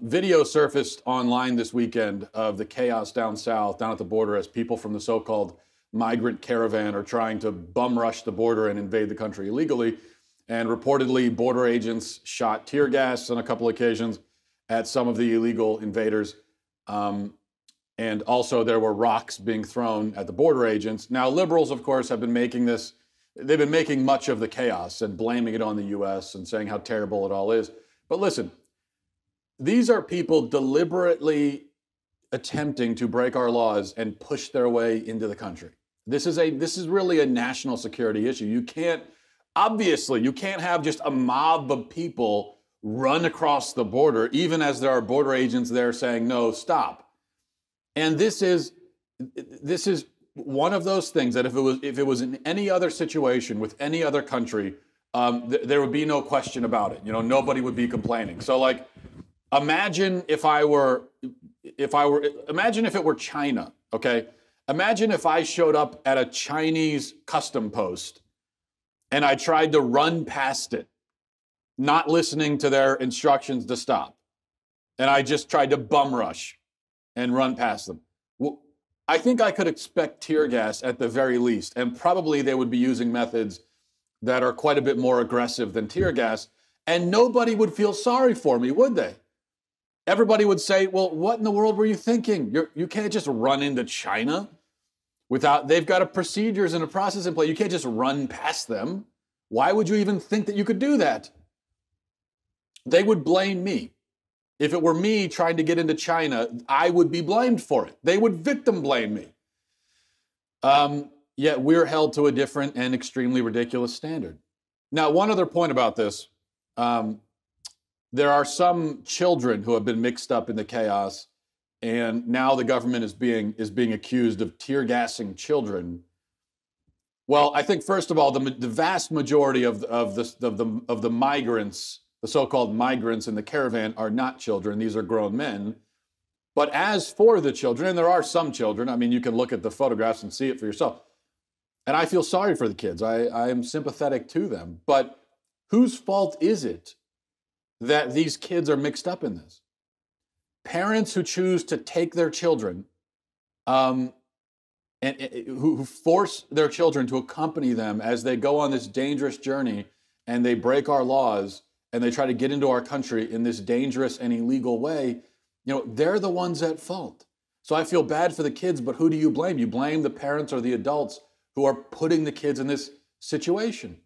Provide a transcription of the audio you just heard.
Video surfaced online this weekend of the chaos down south, down at the border, as people from the so-called migrant caravan are trying to bum rush the border and invade the country illegally. And reportedly, border agents shot tear gas on a couple occasions at some of the illegal invaders. And also there were rocks being thrown at the border agents. Now, liberals, of course, have been making this, they've been making much of the chaos and blaming it on the US and saying how terrible it all is. But listen, these are people deliberately attempting to break our laws and push their way into the country. This is really a national security issue. You can't have just a mob of people run across the border, even as there are border agents there saying, no, stop. And this is one of those things that if it was in any other situation with any other country, there would be no question about it. You know, nobody would be complaining. So, like, imagine if it were China, okay? Imagine if I showed up at a Chinese custom post and I tried to run past it, not listening to their instructions to stop. And I just tried to bum rush and run past them. Well, I think I could expect tear gas at the very least, and probably they would be using methods that are quite a bit more aggressive than tear gas, and nobody would feel sorry for me, would they? Everybody would say, well, what in the world were you thinking? You can't just run into China they've got procedures and a process in place. You can't just run past them. Why would you even think that you could do that? They would blame me. If it were me trying to get into China, I would be blamed for it. They would victim blame me. Yet we're held to a different and extremely ridiculous standard. Now, one other point about this. There are some children who have been mixed up in the chaos, and now the government is being accused of tear gassing children. Well, I think first of all, the vast majority of the migrants, the so-called migrants in the caravan, are not children. These are grown men. But as for the children, and there are some children, I mean, you can look at the photographs and see it for yourself. And I feel sorry for the kids. I am sympathetic to them. But whose fault is it that these kids are mixed up in this? Parents who choose to take their children and who force their children to accompany them as they go on this dangerous journey and they break our laws and they try to get into our country in this dangerous and illegal way, you know, they're the ones at fault. So I feel bad for the kids, but who do you blame? You blame the parents or the adults who are putting the kids in this situation.